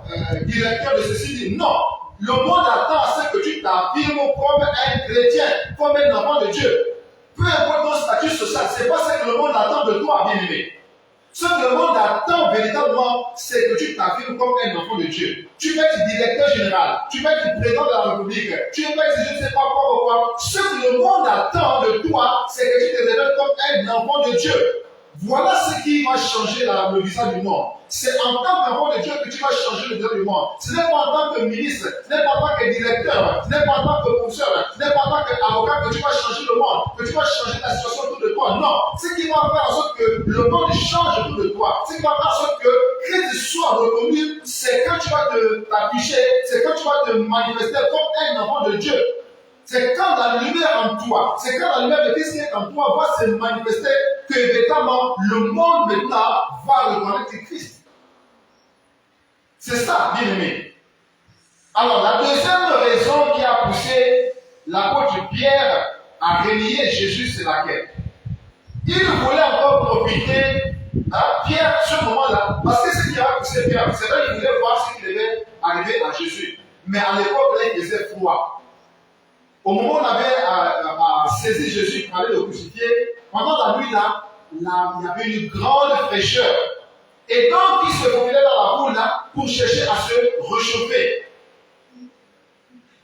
directeur de ceci. Non. Le monde attend à ce que tu t'affirmes comme un chrétien, comme un enfant de Dieu. Peu importe ton statut social, c'est pas ce que le monde attend de toi, bien-aimé. Ce que le monde attend véritablement, c'est que tu t'affirmes comme un enfant de Dieu. Tu vas être directeur général, tu vas être président de la République, tu vas être je ne sais pas quoi. Ce que le monde attend de toi, c'est que tu te révèles comme un enfant de Dieu. Voilà ce qui va changer le visage du monde. C'est en tant qu'enfant de Dieu que tu vas changer le visage du monde. Ce n'est pas en tant que ministre, ce n'est pas en tant que directeur, ce n'est pas en tant que professeur, ce n'est pas en tant qu'avocat que tu vas changer le monde, que tu vas changer la situation autour de toi. Non. Ce qui va faire en sorte que le monde change autour de toi, ce qui va faire en sorte que Christ soit reconnu, c'est quand tu vas t'afficher, c'est quand tu vas te manifester comme un enfant de Dieu. C'est quand la lumière en toi, c'est quand la lumière de Christ qui est en toi va se manifester que véritablement le monde maintenant va reconnaître Christ. C'est ça, bien aimé. Alors, la deuxième raison qui a poussé l'apôtre Pierre à renier Jésus, c'est laquelle? Il voulait encore profiter, Pierre, ce moment-là, parce que ce qui a poussé Pierre, c'est vrai qu'il voulait voir ce qui devait arriver à Jésus. Mais à l'époque, là, il faisait froid. Au moment où on avait saisi Jésus pour aller le crucifier, pendant la nuit là, il y avait une grande fraîcheur. Et donc, il se faufilait dans la foule là pour chercher à se réchauffer.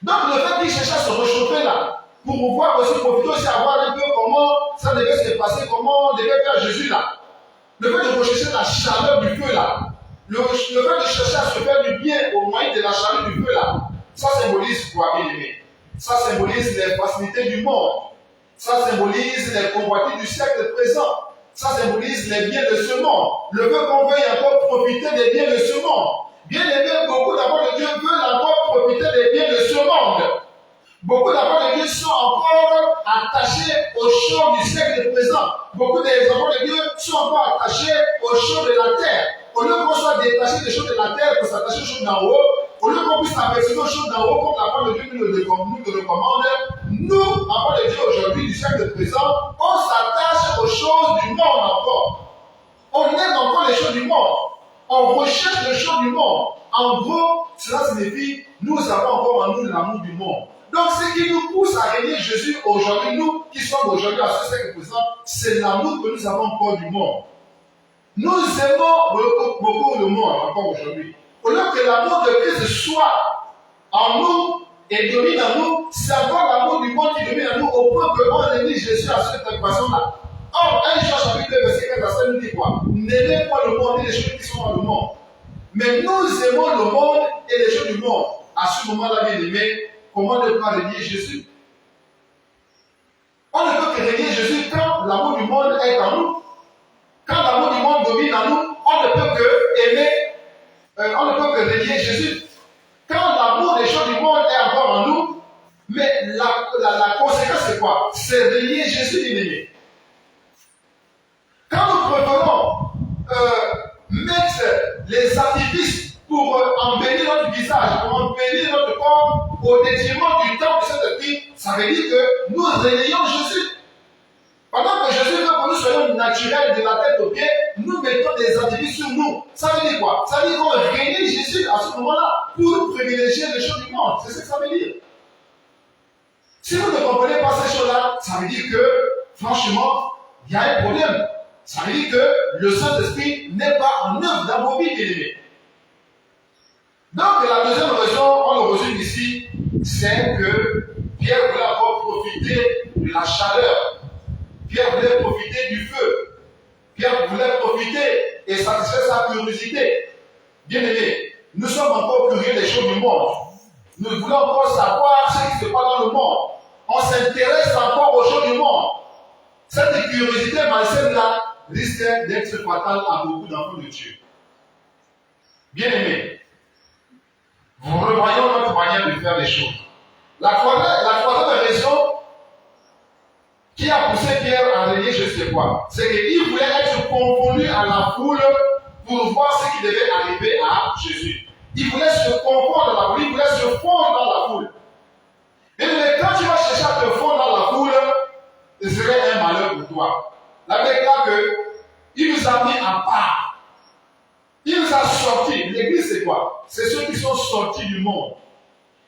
Donc, le fait qu'il cherchait à se réchauffer là, pour pouvoir aussi profiter aussi à voir un peu comment ça devait se passer, comment on devait faire Jésus là. Le fait de rechercher la chaleur du feu là, le fait de chercher à se faire du bien au moyen de la chaleur du feu là, ça symbolise quoi, bien aimé? Ça symbolise les facilités du monde. Ça symbolise les convoitises du siècle présent. Ça symbolise les biens de ce monde. Le fait qu'on veuille encore profiter des biens de ce monde. Bien aimé, beaucoup d'enfants de Dieu veulent encore profiter des biens de ce monde. Beaucoup d'enfants de Dieu sont encore attachés aux choses du siècle présent. Beaucoup des enfants de Dieu sont encore attachés aux choses de la terre. Au lieu qu'on soit détaché des choses de la terre pour s'attacher aux choses d'en haut, au lieu qu'on puisse s'apercevoir aux choses d'en haut, comme la parole de Dieu nous le recommande, nous, enfants de Dieu aujourd'hui, du siècle présent, on s'attache aux choses du monde encore. On aime encore les choses du monde. On recherche les choses du monde. En gros, cela signifie, nous avons encore en nous l'amour du monde. Donc, ce qui nous pousse à régner Jésus aujourd'hui, nous qui sommes aujourd'hui à ce siècle présent, c'est l'amour que nous avons encore du monde. Nous aimons beaucoup le monde encore aujourd'hui. Au lieu que l'amour de Christ soit en nous et domine en nous, c'est encore l'amour du monde qui domine en nous au point qu'on néglige Jésus à cette façon-là. Or, 1 Jean chapitre 2, verset 4 à 5 nous dit quoi? N'aimez pas le monde et les choses qui sont dans le monde. Mais nous aimons le monde et les choses du monde. À ce moment-là, bien aimé, comment ne pas régner Jésus? On ne peut que régner Jésus quand l'amour du monde est en nous. Quand l'amour du monde domine en nous, on ne peut que aimer, on ne peut que régner Jésus. Quand l'amour des choses du monde est encore en nous, mais la conséquence c'est quoi? C'est régner Jésus, bien-aimé. Quand nous préférons mettre les artifices pour embellir notre visage, pour embellir notre corps au détriment du temps de cette vie, ça veut dire que nous régnons Jésus. Pendant que Jésus veut que nous soyons naturels de la tête aux pieds, nous mettons des artifices sur nous. Ça veut dire quoi? Ça veut dire qu'on règne Jésus à ce moment-là pour privilégier les choses du monde. C'est ce que ça veut dire. Si vous ne comprenez pas ces choses-là, ça veut dire que, franchement, il y a un problème. Ça veut dire que le Saint-Esprit n'est pas en œuvre dans vos vies, bien-aimés. Donc, la deuxième raison, on le résume ici, c'est que Pierre voulait encore profiter de la chaleur. Pierre voulait profiter du feu. Pierre voulait profiter et satisfaire sa curiosité. Bien-aimés, nous sommes encore curieux des choses du monde. Nous voulons encore savoir ce qui se passe dans le monde. On s'intéresse encore aux choses du monde. Cette curiosité malsaine-là risque d'être fatale à beaucoup d'enfants de Dieu. Bien-aimés, nous revoyons notre manière de faire les choses. La troisième raison qui a poussé Pierre à régner, je ne sais quoi, c'est qu'il voulait être confondu à la foule pour voir ce qui devait arriver à Jésus. Il voulait se confondre dans la foule, il voulait se fondre dans la foule. Mais quand tu vas chercher à te fondre dans la foule, ce serait un malheur pour toi. La Bible déclare qu'il nous a mis à part. Il nous a sortis. L'église, c'est quoi? C'est ceux qui sont sortis du monde.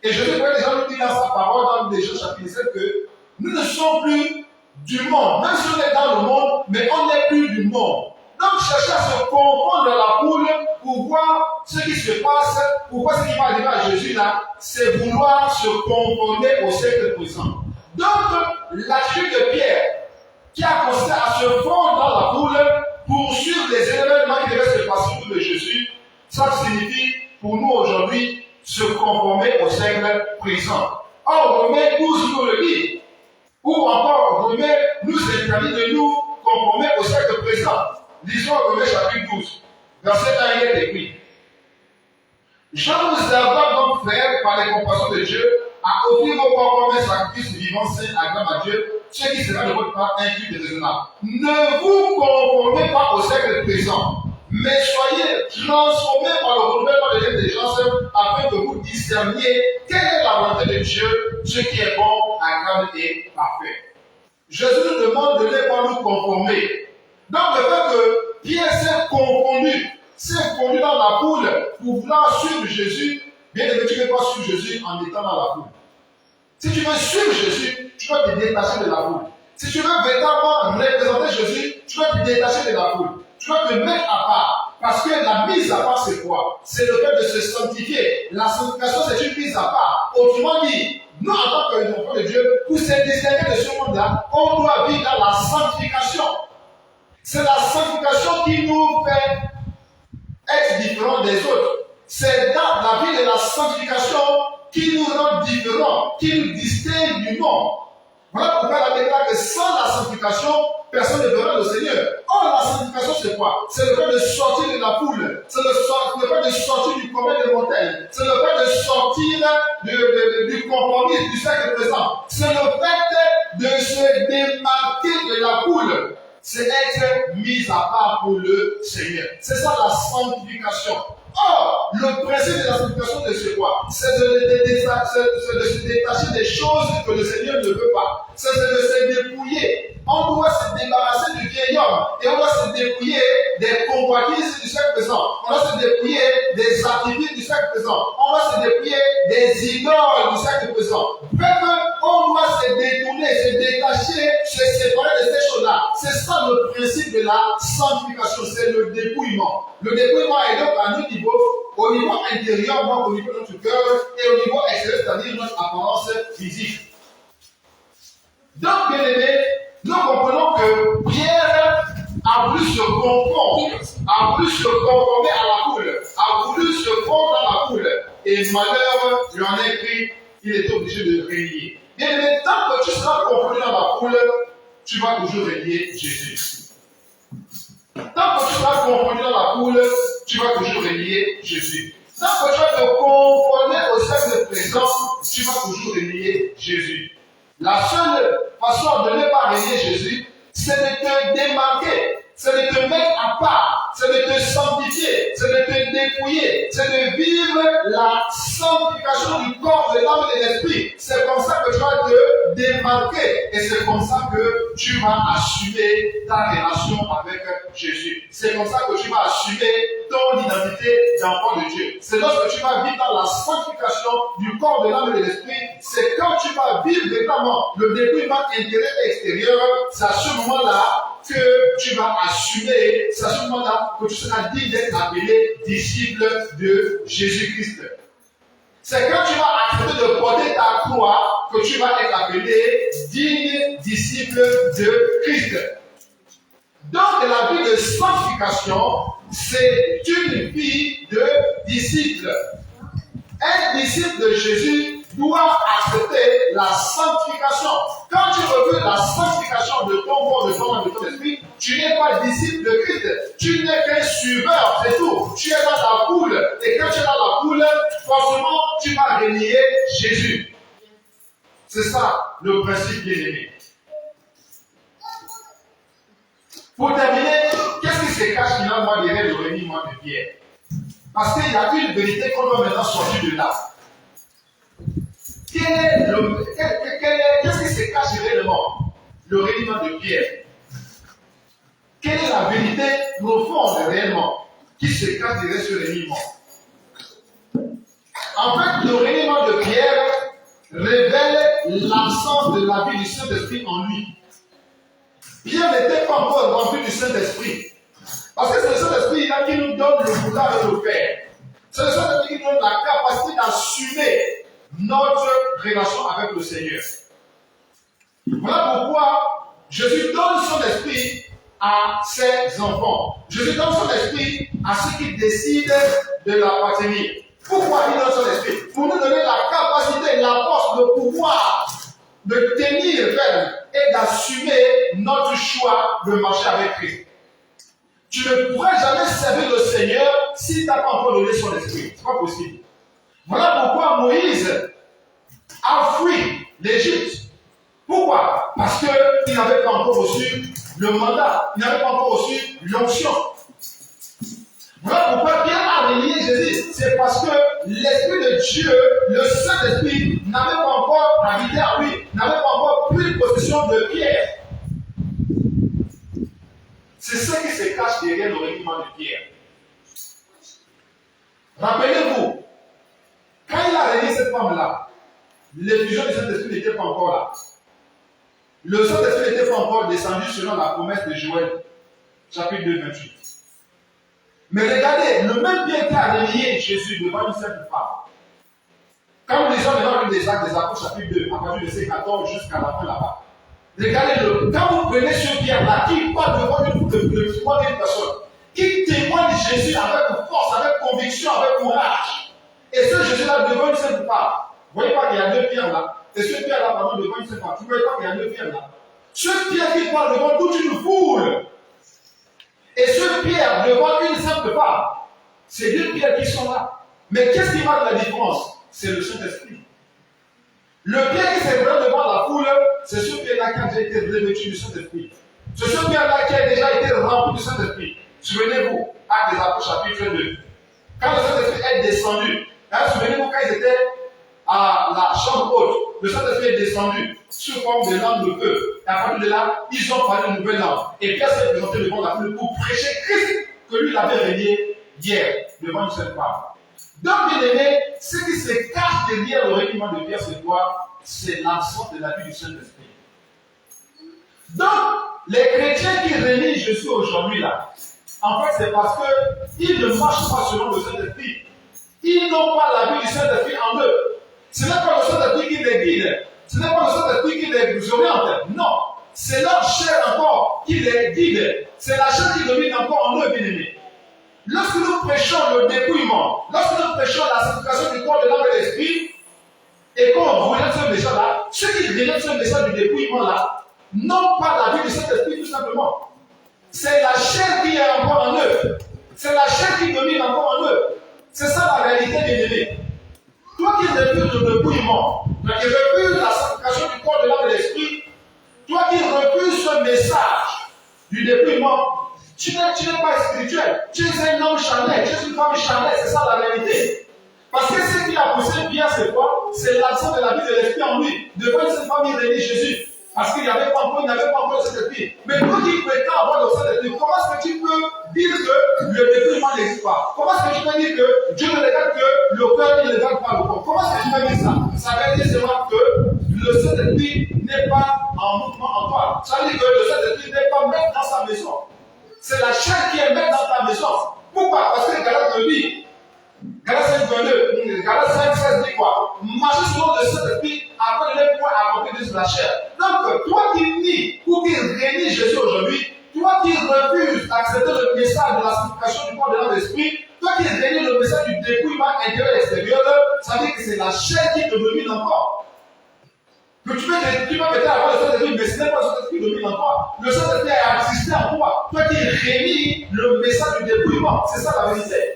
Et je vais déjà nous dire dans sa parole, dans Jean chapitre 7, que nous ne sommes plus du monde. Même si on est dans le monde, mais on n'est plus du monde. Donc, chercher à se confondre dans la foule pour voir ce qui se passe, pour voir ce qui va arriver à Jésus là, c'est vouloir se conformer au siècle présent. Donc, l'attitude de Pierre, qui a consisté à se fondre dans la foule pour suivre les événements qui devaient se passer autour de Jésus, ça signifie pour nous aujourd'hui se conformer au siècle présent. Or, Romains 12 nous le dit, ou encore Romains nous interdit de nous conformer au siècle présent. Lisons Romains chapitre 12, verset 1, il est écrit. Je vous exhorte donc, frères, par les compassions de Dieu, à offrir vos corps comme un sacrifice vivant, saint, agréable à Dieu, ce qui sera de votre part un culte raisonnable. Ne vous conformez pas au siècle présent, mais soyez transformés par le renouvellement de l'intelligence afin que vous discerniez quelle est la volonté de Dieu, ce qui est bon, agréable et parfait. Jésus nous demande de ne pas nous conformer. Donc le fait que Pierre s'est confondu dans la foule pour vouloir suivre Jésus, bien que tu ne peux pas suivre Jésus en étant dans la foule. Si tu veux suivre Jésus, tu dois te détacher de la foule. Si tu veux véritablement représenter Jésus, tu dois te détacher de la foule. Tu dois te mettre à part. Parce que la mise à part, c'est quoi? C'est le fait de se sanctifier. La sanctification, c'est une mise à part. Autrement dit, nous, en tant qu'enfants de Dieu, pour se distinguer de ce monde-là, on doit vivre dans la sanctification. C'est la sanctification qui nous fait être différents des autres. C'est dans la vie de la sanctification qui nous rend différents, qui nous distingue du monde. Voilà pourquoi la Bible déclare que sans la sanctification, personne ne verra le Seigneur. Or, la sanctification, c'est quoi? C'est le fait de sortir de la foule. C'est le fait de sortir du commun des montagnes. C'est le fait de sortir du compromis du siècle présent. C'est le fait de se démarquer de la foule. C'est être mis à part pour le Seigneur. C'est ça la sanctification. Or, le principe de la sanctification, c'est quoi? C'est de se détacher des choses que le Seigneur ne veut pas. C'est de se dépouiller. On doit se débarrasser du vieil homme. Et on doit se dépouiller des convoitises du siècle présent. On doit se dépouiller des activités du siècle présent. On doit se dépouiller des idoles du siècle présent. Bref, on doit se détourner, se détacher, se séparer de ces choses-là. C'est ça le principe de la sanctification, c'est le dépouillement. Le dépouillement est donc à deux niveaux, au niveau intérieur, donc au niveau de notre cœur, et au niveau extérieur, c'est-à-dire notre apparence physique. Donc, bien aimés, nous comprenons que Pierre a voulu se confondre, a voulu se conformer à la foule, a voulu se fondre dans la foule, et malheur lui en est pris, il est obligé de régner. Bien aimé, tant que tu seras confondu dans la foule, tu vas toujours régner Jésus. Tant que tu seras confondu dans la foule, tu vas toujours régner Jésus. Tant que tu vas te conformer au siècle présent, tu vas toujours régner Jésus. La seule façon de ne pas régner Jésus, c'est de te démarquer, c'est de te mettre à part, c'est de te sanctifier, c'est de te dépouiller, c'est de vivre la sanctification du corps, de l'âme et de l'esprit. C'est comme ça que tu vas te démarquer et c'est comme ça que tu vas assumer ta relation avec Jésus. C'est comme ça que tu vas assumer ton identité d'enfant de Dieu. C'est lorsque tu vas vivre dans la sanctification du corps, de l'âme et de l'esprit, c'est quand tu vas vivre véritablement le dépouillement intérieur et extérieur, c'est à ce moment-là que tu vas assumer, c'est à ce moment-là que tu seras digne d'être appelé disciple de Jésus-Christ. C'est quand tu vas accepter de porter ta croix que tu vas être appelé digne disciple de Christ. Donc la vie de sanctification, c'est une vie de disciple. Un disciple de Jésus doit accepter la sanctification. Quand tu veux la sanctification de ton corps, de ton âme, de ton esprit, tu n'es pas disciple de Christ. Tu n'es qu'un suiveur, c'est tout. Tu es dans la foule. Et quand tu es dans la foule, forcément, tu vas renier Jésus. C'est ça le principe bien aimé. Pour terminer, qu'est-ce cache finalement derrière le reniement de Pierre? Parce qu'il y a une vérité qu'on doit maintenant sortir de là. Qu'est-ce qui se cache réellement? Le reniement de Pierre. Quelle est la vérité profonde réellement qui se cache derrière ce reniement? En fait, le reniement de Pierre révèle l'absence de la vie du Saint-Esprit en lui. Pierre n'était pas encore rempli du Saint-Esprit. Parce que c'est le Saint-Esprit là qui nous donne le pouvoir de le faire. C'est le Saint-Esprit qui nous donne la capacité d'assumer notre relation avec le Seigneur. Voilà pourquoi Jésus donne son esprit à ses enfants. Jésus donne son esprit à ceux qui décident de l'appartenir. Pourquoi il donne son esprit? Pour nous donner la capacité, la force, le pouvoir de tenir ferme et d'assumer notre choix de marcher avec Christ. Tu ne pourrais jamais servir le Seigneur si tu n'as pas encore donné son esprit. Ce n'est pas possible. Voilà pourquoi Moïse a fui l'Égypte. Pourquoi? Parce qu'il n'avait pas encore reçu le mandat. Il n'avait pas encore reçu l'onction. Voilà pourquoi Pierre a renié Jésus. C'est parce que l'Esprit de Dieu, le Saint-Esprit, n'avait pas encore habité en lui, n'avait pas encore pris possession de Pierre. C'est ce qui se cache derrière le reniement de Pierre. Rappelez-vous, quand il a renié cette femme-là, l'effusion du Saint-Esprit n'était pas encore là. Le Saint-Esprit n'était pas encore descendu selon la promesse de Joël, chapitre 2, 28. Mais regardez, le même Pierre qui a renié Jésus devant une simple femme. Quand nous lisons devant l'une des Actes des Apôtres, chapitre 2, à partir de verset 14 jusqu'à la fin là-bas. Regardez-le, quand vous prenez ce Pierre-là, qui parle devant une personne, qui témoigne Jésus avec force, avec conviction, avec courage, et ce Jésus-là devant une simple femme. Vous ne voyez pas qu'il y a deux pierres là? Et ce Pierre-là, pardon, devant une simple femme. Vous ne voyez pas qu'il y a deux pierres là? Ce Pierre qui parle devant toute une foule. Et ce Pierre devant une simple femme. C'est deux pierres qui sont là. Mais qu'est-ce qui marque la différence? C'est le Saint-Esprit. Le Pierre qui s'est présent devant la foule, c'est ce Pierre-là qui a déjà été revêtu du Saint-Esprit. C'est ce Pierre-là qui a déjà été rempli du Saint-Esprit. Souvenez-vous, Actes des Apôtres, chapitre 2. Quand le Saint-Esprit est descendu, souvenez-vous quand ils étaient à la chambre haute, le Saint-Esprit est descendu sous forme de langue de feu. Et à partir de là, ils ont parlé une nouvelle langue. Et Pierre s'est présenté devant la foule pour prêcher Christ que lui l'avait régné hier devant une seule femme. Donc, bien aimé, ce qui se cache derrière le reniement de Pierre, c'est quoi? C'est l'absence de la vie du Saint-Esprit. Donc, les chrétiens qui renient Jésus aujourd'hui là, en fait, c'est parce qu'ils ne marchent pas selon le Saint-Esprit. Ils n'ont pas la vie du Saint-Esprit en eux. Ce n'est pas le Saint-Esprit qui les guide. Ce n'est pas le Saint-Esprit qui les oriente. Non. C'est leur chair encore qui les guide. C'est la chair qui domine encore en eux, bien aimés. Lorsque nous prêchons le dépouillement, lorsque nous prêchons la sanctification du corps, de l'âme et de l'esprit, et qu'on relève ce message-là, ceux qui relèvent ce message du dépouillement-là, n'ont pas la vie du Saint-Esprit tout simplement. C'est la chair qui est encore en eux. C'est la chair qui domine encore en eux. C'est ça la réalité, bien aimé. Toi qui refuses le dépouillement, toi qui refuses la sanctification du corps, de l'âme et de l'esprit, toi qui refuses ce message du dépouillement, tu n'es pas spirituel. Tu es un homme charnel, tu es une femme charnelle, c'est ça la réalité. Parce que ce qui a poussé bien, c'est quoi? C'est l'absence de la vie de l'esprit en lui. Devant cette famille réunie Jésus. Parce qu'il n'avait pas encore le Saint-Esprit. Mais toi qui prétends avoir le Saint-Esprit, comment est-ce que tu peux dire que le dépouillement n'existe pas? Comment est-ce que tu peux dire que Dieu ne regarde que le cœur, il ne regarde pas le corps? Comment est-ce que tu peux dire ça? Ça veut dire seulement que le Saint-Esprit n'est pas en mouvement en toi. Ça veut dire que le Saint-Esprit n'est pas maître dans sa maison. C'est la chair qui est maître dans ta maison. Pourquoi? Parce que Galates te dit, Galates 5, 5, 16 dit quoi? Marchez selon le Saint-Esprit afin de ne point accomplir de la chair. Donc, toi qui nie ou qui réunis Jésus aujourd'hui, toi qui refuses d'accepter le message de la sanctification du corps de l'âme et de l'esprit, toi qui réunis le message du dépouillement intérieur et extérieur, ça veut dire que c'est la chair qui te domine encore. Que tu vas peut-être avoir le Saint-Esprit, mais ce n'est pas le Saint-Esprit qui domine en toi. Le Saint-Esprit a existé en toi. Toi qui réunis le message du dépouillement, c'est ça la vérité.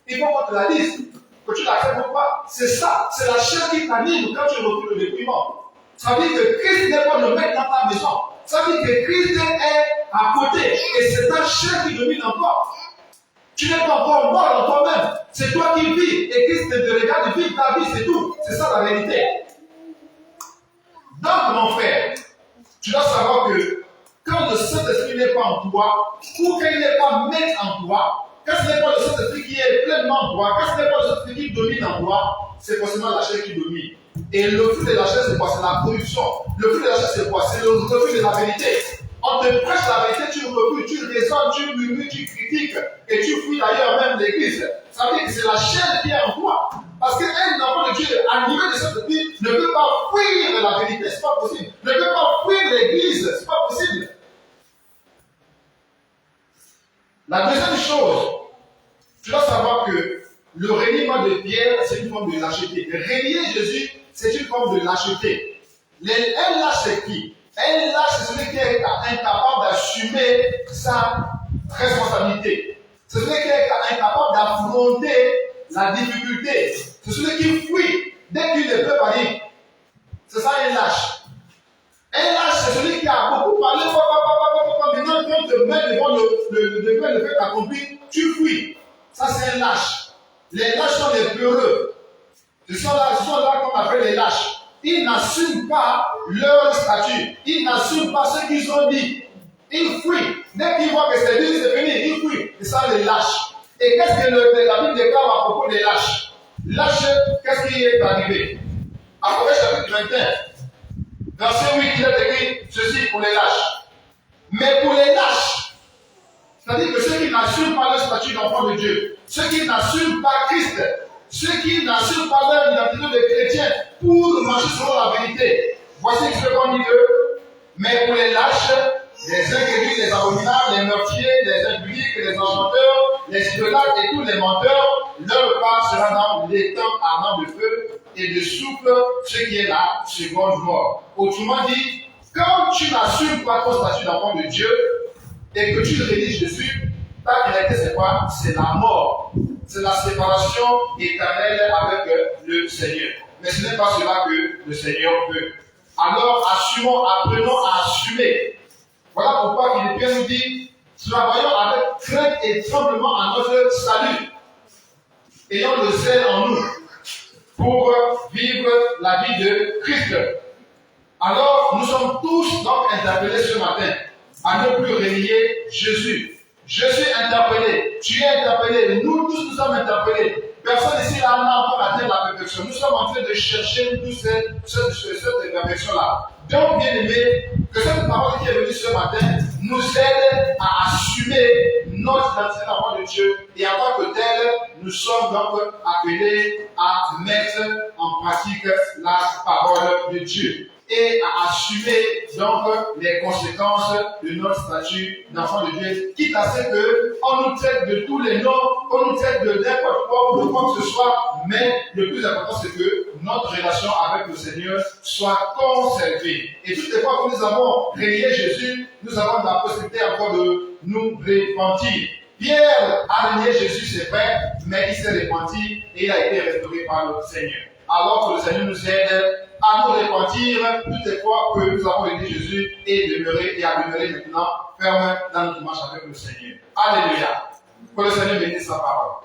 Il faut qu'on te la dise, que tu l'acceptes ou pas. C'est ça, c'est la chair qui t'anime quand tu refuses le dépouillement. Ça veut dire que Christ n'est pas le maître dans ta maison. Ça veut dire que Christ est à côté et c'est ta chair qui domine encore. Tu n'es pas encore mort en toi-même. C'est toi qui vis et Christ te regarde vivre ta vie, c'est tout. C'est ça la vérité. Donc, mon frère, tu dois savoir que quand le Saint-Esprit n'est pas en toi, ou qu'il n'est pas maître en toi, quand ce n'est pas le Saint-Esprit qui est pleinement en toi, quand ce n'est pas le Saint-Esprit qui domine en toi, c'est forcément la chair qui domine. Et le fruit de la chair, c'est quoi? C'est la corruption. Le fruit de la chair, c'est quoi? C'est le refus de la vérité. On te prêche la vérité, tu refuses, tu raisonnes, tu murmures, tu critiques, et tu fuis d'ailleurs même l'église. Ça veut dire que c'est la chair qui est en toi. Parce qu'un enfant de Dieu, animé de cette vie, ne peut pas fuir la vérité, c'est pas possible. Ne peut pas fuir l'église, c'est pas possible. La deuxième chose, tu dois savoir que le reniement de Pierre, c'est une forme de lâcheté. Renier Jésus, c'est une forme de lâcheté. Un lâche, c'est qui? Un lâche, c'est celui qui est incapable d'assumer sa responsabilité. C'est celui qui est incapable d'affronter la difficulté. C'est celui qui fuit dès qu'il ne peut pas dire. C'est ça un lâche. Un lâche, c'est celui qui a beaucoup parlé, maintenant quand on te met devant le fait accompli, tu fuis. Ça, c'est un lâche. Les lâches sont les peureux. Ce sont là qu'on appelle les lâches. Ils n'assument pas leur statut. Ils n'assument pas ce qu'ils ont dit. Ils fuient. Dès qu'ils voient que c'est dit, c'est fini, ils fuient. C'est ça les lâches. Et qu'est-ce que la Bible déclare à propos des lâches? Lâche, qu'est-ce qui est arrivé? Apocalypse chapitre 21, verset 8, il est écrit ceci pour les lâches. Mais pour les lâches, c'est-à-dire que ceux qui n'assument pas leur statut d'enfant de Dieu, ceux qui n'assument pas Christ, ceux qui n'assument pas leur identité de chrétien pour marcher selon la vérité, voici ce qu'on dit d'eux. Mais pour les lâches, les incrédules, les abominables, les meurtriers, les impudiques, les enchanteurs, les idolâtres et tous les menteurs, leur part sera dans l'étang ardent de feu et de souffle, ce qui est la seconde mort. Autrement dit, quand tu n'assumes pas ton statut d'enfant de Dieu et que tu rédiges Jésus, ta réalité c'est quoi? C'est la mort. C'est la séparation éternelle avec le Seigneur. Mais ce n'est pas cela que le Seigneur veut. Alors assumons, apprenons à assumer. Voilà pourquoi Philippiens nous dit, travaillons avec crainte et tremblement à notre salut, ayant le zèle en nous pour vivre la vie de Christ. Alors, nous sommes tous donc interpellés ce matin à ne plus renier Jésus. Je suis interpellé, tu es interpellé, nous tous nous sommes interpellés. Personne ici n'a encore atteint la perfection. Nous sommes en train de chercher tous cette perfection-là. Donc, bien aimé, que cette parole qui est venue ce matin nous aide à assumer notre identité d'enfant de Dieu. Et en tant que tel, nous sommes donc appelés à mettre en pratique la parole de Dieu. Et à assumer donc les conséquences de notre statut d'enfant de Dieu, quitte à ce qu'on nous traite de tous les noms, qu'on nous traite de n'importe quoi ou de quoi que ce soit, mais le plus important c'est que notre relation avec le Seigneur soit conservée. Et toutes les fois que nous avons renié Jésus, nous avons la possibilité encore de nous repentir. Pierre a renié Jésus, c'est vrai, mais il s'est repenti et il a été restauré par le Seigneur. Alors que le Seigneur nous aide à nous repentir toutes les fois que nous avons renié Jésus et demeurer maintenant ferme dans notre marche avec le Seigneur. Alléluia. Que le Seigneur bénisse sa parole.